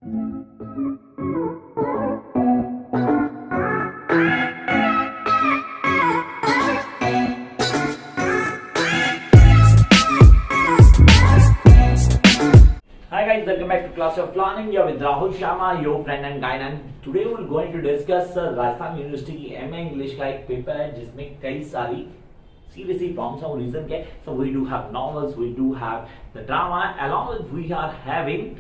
Hi guys, welcome back to Class of Planning. You're with Rahul Sharma, your friend and guide. And today we're going to discuss Rajasthan university की MA English का एक paper है जिसमें कई सारी seriously problems हैं. वो reason क्या है? So we do have novels, we do have the drama, along with we are having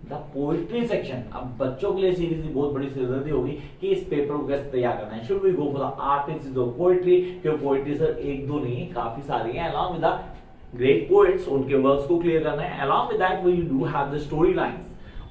the poetry section. अब बच्चों के लिए सीरियसली बहुत बड़ी सिरदर्दी होगी कि इस पेपर को कैसे तैयार करना है. Should we go for the artists or poetry? क्यों पोएट्री सर एक दो नहीं काफी सारी हैं. Along with the great poets उनके वर्क्स को क्लियर करना है. Along with that we do have the story lines,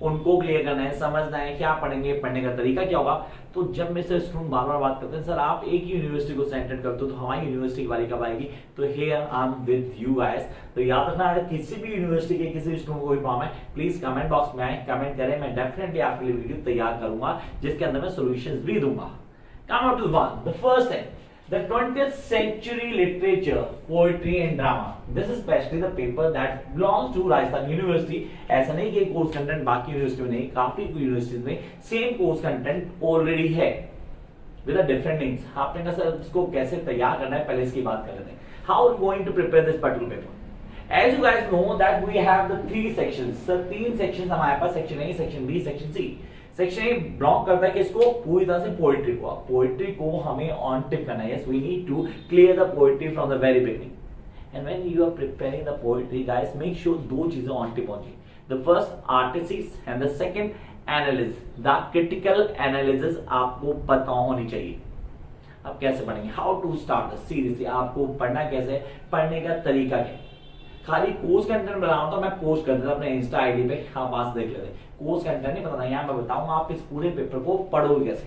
उनको क्लियर करना है, समझना है क्या पढ़ेंगे, पढ़ने का तरीका क्या होगा. तो जब मेरे से स्टूडेंट बार बार बात करते हैं सर आप एक ही यूनिवर्सिटी को सेंटर करते हो तो हमारी यूनिवर्सिटी की बारी कब आएगी, तो here I am with you guys. तो याद रखना अगर किसी भी यूनिवर्सिटी के किसी भी स्टूडेंट को कोई प्रॉब्लम है प्लीज कमेंट बॉक्स में आए, कमेंट करें. मैं डेफिनेटली आपके लिए वीडियो तैयार करूंगा जिसके अंदर मैं सॉल्यूशंस भी दूंगा. Come out to one. The first है the 20th century literature, poetry and drama. This is especially the paper that belongs to Rajasthan University. ऐसा नहीं कि कोर्स कंटेंट बाकी यूनिवर्सिटी में नहीं, काफी यूनिवर्सिटीज में सेम कोर्स कंटेंट ऑलरेडी है विद अ डिफरेंट नेम्स. आपने कहा सर इसको कैसे तैयार करना है, पहले इसकी बात कर लेते हैं. How are going to prepare this particular paper? As you guys know that we have the three sections. Sir तीन सेक्शंस हमारे पास, section A, section B, section C. Section A block करता है कि इसको पूरी तरह से पोएट्री को. पोएट्री को हमें ऑन टिप करना है. Yes we need to clear the poetry from the very beginning. And when you are preparing the poetry guys make sure दो चीजें ऑन टिप होंगी. The first artisis and the second analysis. The critical analysis आपको पता होनी चाहिए. अब कैसे पढ़ेंगे, हाउ टू स्टार्ट सीरीज, आपको पढ़ना कैसे, पढ़ने का तरीका क्या. खाली कोर्स कंटेंट बना रहा हूं तो मैं पोस्ट कर देता अपने इंस्टा आईडी पे, आप पास देख लेते. कोर्स कंटेंट नहीं पता, यहाँ मैं बताऊंगा आप इस पूरे पेपर को पढ़ोगे कैसे.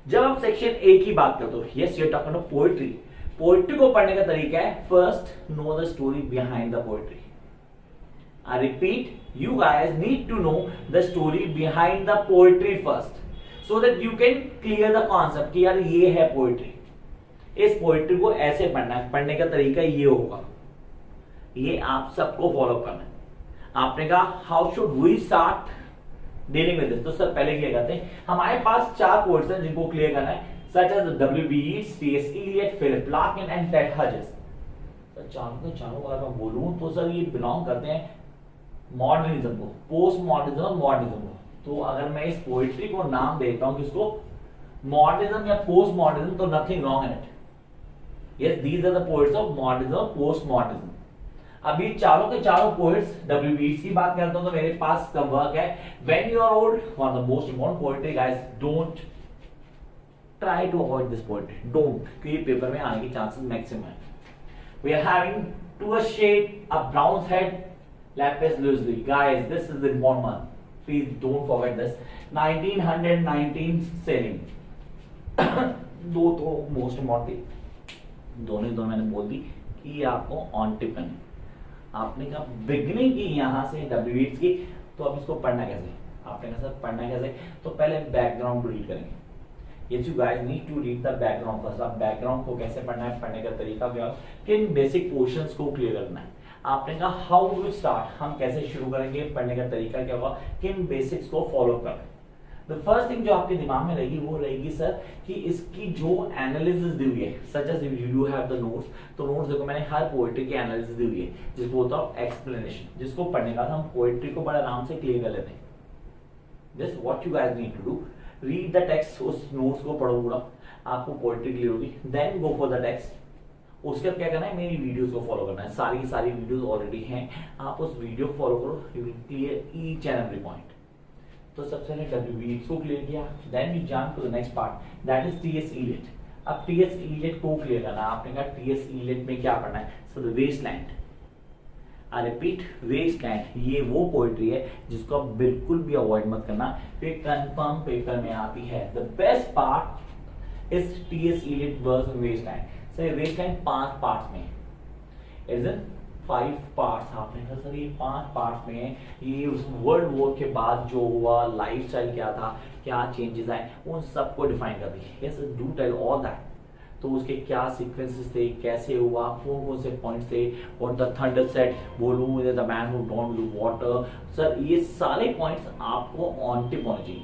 जब हम सेक्शन ए की बात करते हो, yes you are talking about poetry. Poetry को पढ़ने का तरीका है first know the story behind the poetry. I repeat, you guys need to know the story behind the poetry first so that you can clear the concept कि यार ये है poetry, इस पोएट्री को ऐसे पढ़ना है, पढ़ने का तरीका ये होगा. ये आप सबको फॉलो करना है. आपने कहा how should we start dealing with this, तो सर पहले क्या करते हैं, हमारे पास चार पोएट्स हैं जिनको क्लियर करना है, such as W.B. Yeats, T.S. Eliot, Philip Larkin and Ted Hughes. Sir चारों अगर मैं बोलूं तो सर ये बिलोंग करते हैं मॉडर्निज्म को, पोस्ट मॉडर्निज्म और मॉडर्निज्म को. तो अगर मैं इस पोएट्री को नाम देता हूं किसको, मॉडर्निज्म या पोस्ट मॉडर्निज्म, तो nothing wrong in it. Yes these are the poets of modernism और पोस्ट मॉडर्निज्म. अभी चारों के चारों पोएट्स W.B. Yeats की बात करता हूं तो मेरे पास का वर्क है when you are old, one of the most important poetry guys. Don't try to avoid this poetry, don't, क्योंकि पेपर में आने के चांसेस मैक्सिमम है. We are having to a shed a brown head lapis lazuli guys. This is the important one, please don't forget this. 1919 sailing दो तो most important, दोनों मैंने बोल दी कि आपको ऑन टिप करनी. आपने कहा बिगनिंग की यहां से W.B. Yeats की, तो अब इसको पढ़ना कैसे. आपने कहा सर पढ़ना कैसे, तो पहले बैकग्राउंड रीड करेंगे. Yes, you guys need to read the background first. अब बैकग्राउंड को कैसे पढ़ना है, पढ़ने का तरीका क्या, किन बेसिक पोर्शंस को क्लियर करना है. आपने कहा हाउ डू स्टार्ट, हम कैसे शुरू करेंगे, पढ़ने का तरीका क्या होगा, किन बेसिक्स को फॉलो करना है. द फर्स्ट थिंग जो आपके दिमाग में रहेगी वो रहेगी सर कि इसकी जो एनालिसिस दी हुई है, such as you have the notes, तो नोट्स देखो मैंने हर पोएट्री की एनालिसिस दी हुई है जिसको बोलता हूं एक्सप्लेनेशन, जिसको पढ़ने का हम पोएट्री को बड़ा आराम से क्लियर कर लेते हैं. This what you guys need to do, read the text, उस नोट्स को पढ़ो पूरा, आपको पोएट्री क्लियर होगी. Then go for the text. उसके बाद क्या करना है, मेरी वीडियोस को फॉलो करना है. सारी की सारी वीडियोस ऑलरेडी हैं, आप उस वीडियो को फॉलो करो, you will clear each and every point. तो सबसे पहले W.B. Yeats को क्लियर किया, then we jump to the next part that is T.S. Eliot. अब T.S. Eliot को क्लियर करना. आपने कहा T.S. Eliot में क्या पढ़ना है, so the waste land. I repeat, waste land ये वो पोएट्री है जिसको आप बिल्कुल भी अवॉइड मत करना, ये कंफर्म पेपर में आती है. The best part is T.S. Eliot works in waste land. Sir waste land 5 parts में, इज इन 5 पार्ट्स. आपने कहा सर ये 5 पार्ट्स में है, ये उस वर्ल्ड वॉर के बाद जो हुआ, लाइफस्टाइल क्या था, क्या चेंजेस आए, उन सबको डिफाइन कर दी. Yes do tell all that. तो उसके क्या सीक्वेंसेस थे, कैसे हुआ, कौन कौन से पॉइंट्स थे, और the thunder set, volume the man who don't do water. Sir ये सारे पॉइंट्स आपको ऑन टिप होने चाहिए।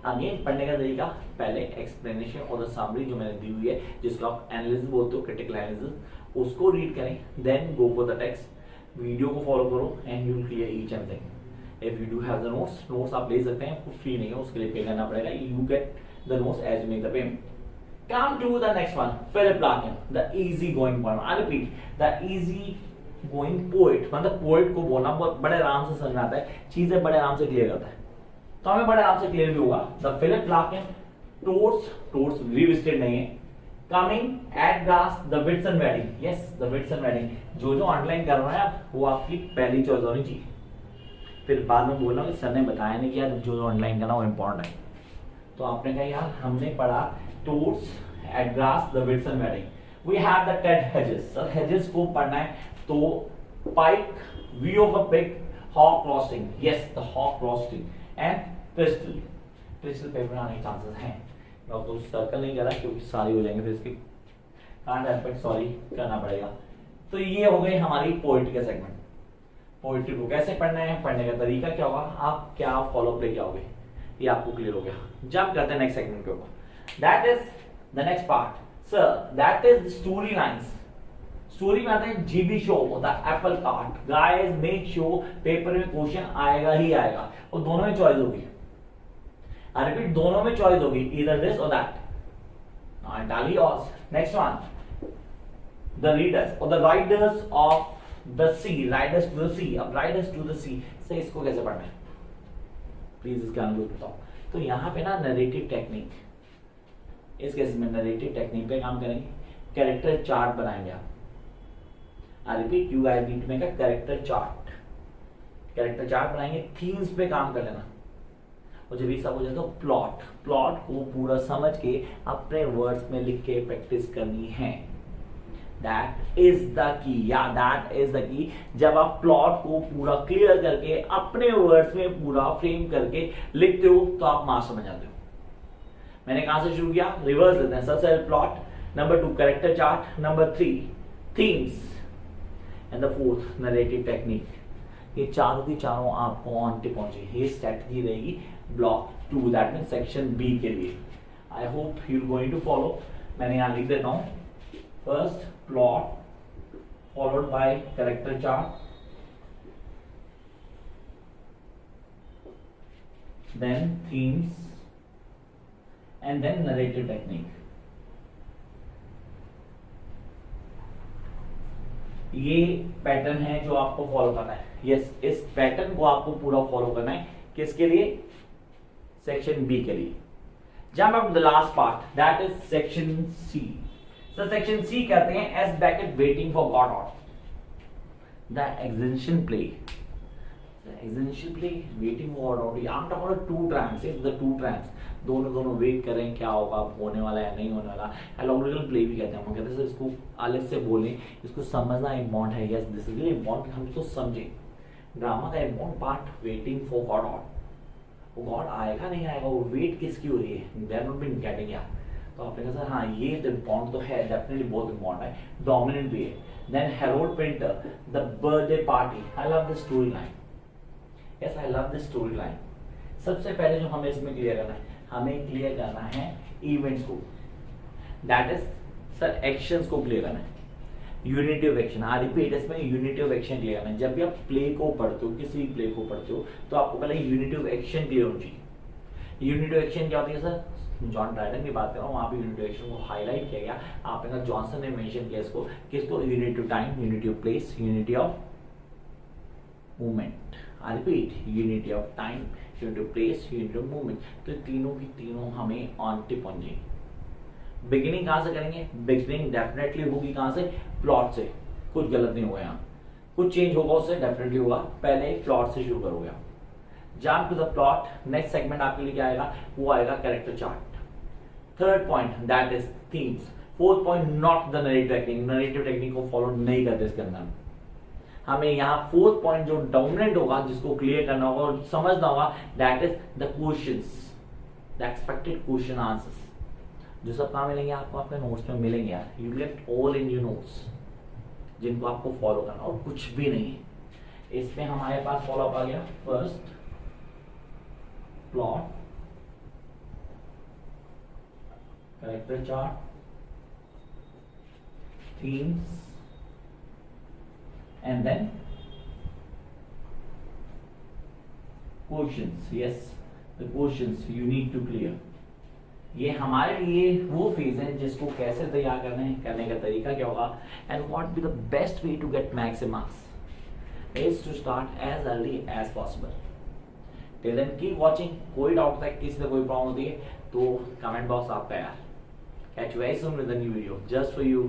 अगेन पढ़ने का तरीका, पहले एक्सप्लेनेशन और द समरी जो मैंने दी हुई है, जिसको आप एनालिसिस बोलते हो, क्रिटिकल एनालिसिस, उसको रीड करें, then go for the text, video को फॉलो करो and you will clear each and thing. If you do have the notes आप ले सकते हैं, फ्री नहीं है, उसके लिए पे करना पड़ेगा। You get the notes as you make the payment. Come to the next one, Philip Larkin, the easy going poet. I repeat, the easy going poet, मतलब पोएट को बोलना बहुत बड़े आराम से समझ में आता है, चीजें बड़े आराम से क्लियर करता है, तो हमें बड़े आराम से क्लियर भी होगा। द फिलिप लार्किन टोर्स रिविजिटेड नहीं है, coming at grass the Whitson wedding, yes the Whitson wedding, जो अंडरलाइन कर रहे हैं वो आपकी पहली चॉइस होनी चाहिए। फिर बाद में बोलना कि सर ने बताया नहीं कि यार जो अंडरलाइन करना वो इंपॉर्टेंट है, तो आपने कहा यार हमने पढ़ा towards at grass the Whitson wedding. We have the Ted Hedges. Sir Hedges को पढ़ना है, तो pike, view of a pig, hawk roasting. Yes, the hawk roasting and crystal. Crystal paper आने के चांसेस हैं। मैं तो सर्कल नहीं कर रहा क्योंकि सारी हो जाएंगे, फिर इसके कांट एस्पेक्ट सॉरी करना पड़ेगा। तो ये हो गई हमारी पोइट्री का सेगमेंट। पोइट्री को कैसे पढ़ना है, पढ़ने का तरीका क्या होगा, आप क्या फॉलो प्ले क्या होगे, ये आपको क्लियर हो गया। जंप करते हैं नेक्स्ट सेगमेंट के ऊपर। That is the next part, sir. That is the storylines. Story में आते हैं जीबी शो होता है Apple cart, guys make sure paper में क्वेश्चन आएगा ही आएगा, और दोनों में चॉइस होगी। आई रिपीट, दोनों में चॉइस होगी, either this or that. Now entirely yours. Next one, the readers or the riders of the sea, riders to the sea, अब riders to the sea से इसको कैसे पढ़ना है, प्लीज इसका अनुभव बताओ। तो यहाँ पे ना नरेटिव टेक्निक, इस केस में नरेटिव टेक्निक पे काम करेंगे, कैरेक्टर चार्ट बनाएंगे आप। I repeat, you guys need to make a character chart. Character chart बनाएंगे, थीम्स पे काम कर लेना, और जब ये सब हो जाए तो प्लॉट को पूरा समझ के अपने वर्ड्स में लिख के प्रैक्टिस करनी है। दैट इज द की, या दैट इज द की। जब आप प्लॉट को पूरा क्लियर करके अपने वर्ड्स में पूरा फ्रेम करके लिखते हो तो आप मास्टर बन जाते हो। मैंने कहां से शुरू किया, रिवर्स लेते हैं। सबसे plot, number 2 character chart, number 3 themes and the 4th narrative technique. ये चारों की चारों आपको ऑन टिप पहुंचे, ये स्ट्रेटजी रहेगी block 2, that mean section B के लिए। I hope you going to follow. मैंने यहां लिख देता हूं, first plot followed by character chart, then themes and then narrative technique. ये पैटर्न है जो आपको फॉलो करना है। यस, इस पैटर्न को आपको पूरा फॉलो करना है, किसके लिए, सेक्शन बी के लिए। Jump up the last part, that is section C. So section C कहते हैं as bracket waiting for God of the exhibition play. Exhibition play waiting for God of, I am talking about 2 trance, is the 2 trance, दोनों wait करें क्या होगा, होने वाला है नहीं होने वाला। एलॉजिकल प्ले भी कहते हैं, हम कहते हैं इसको अलग से बोलें, इसको समझना इम्पॉर्टेंट है। यस, दिस इज इम्पॉर्टेंट, हम इसको समझें। ड्रामा का important part waiting for God on, वो गॉड आएगा नहीं आएगा, वो वेट किसकी हो रही है, they are not been getting या। तो आपने कहा सर हाँ ये इम्पॉर्टेंट तो है, डेफिनेटली बहुत इम्पॉर्टेंट है, डोमिनेंट भी है। Then Harold Pinter, the birthday party, I love the story line. Yes, I love the story line. सबसे पहले जो हमें इसमें क्लियर करना है, हमें क्लियर करना है इवेंट्स को, दैट इज सर एक्शंस को क्लियर करना है, unity of action. I repeat, इसमें यूनिटी ऑफ एक्शन क्लियर करना है। जब भी आप प्ले को पढ़ते हो, किसी प्ले को पढ़ते हो, तो आपको पहले यूनिटी ऑफ एक्शन क्लियर होनी चाहिए। यूनिटी ऑफ एक्शन क्या होती है सर, जॉन ड्राइडन की बात कर रहा हूँ, वहाँ पे यूनिटी ऑफ एक्शन को हाईलाइट किया गया। आपने कहा जॉनसन ने मेंशन किया इसको, किसको, unity of time, unity of place, unity of movement. I repeat, unity of time, unity of place, unity of movement. तो तीनों की तीनों हमें ऑन टिप होनी चाहिए। बिगिनिंग कहां से करेंगे, बिगिनिंग डेफिनेटली होगी कहां से, प्लॉट से। कुछ गलत नहीं होगा यहाँ, कुछ चेंज होगा उससे डेफिनेटली होगा, पहले प्लॉट से शुरू करोगे आप। Jump to the plot, next segment आपके लिए क्या आएगा, वो आएगा character chart. Third point that is themes. Fourth point not the narrative technique, narrative technique को फॉलो नहीं करते इसके अंदर। हमें यहाँ फोर्थ पॉइंट जो डोमिनेंट होगा, जिसको क्लियर करना होगा और समझना होगा, that is the questions, the expected question answers. जो सब कहाँ मिलेंगे आपको, आपके नोट्स में मिलेंगे यार, you get all in your notes, जिनको आपको फॉलो करना और कुछ भी नहीं है। इसमें हमारे पास फॉलो अप आ गया, first plot, character chart, themes, and then questions. Yes, the questions you need to clear. ये हमारे लिए वो फेज है जिसको कैसे तैयार करने का तरीका क्या होगा, and what be the best way to get maximum marks is to start as early as possible. Till then keep watching. कोई डाउट है, किसी से कोई प्रॉब्लम होती है तो कमेंट बॉक्स आपका यार। Catch you very soon with a new video just for you.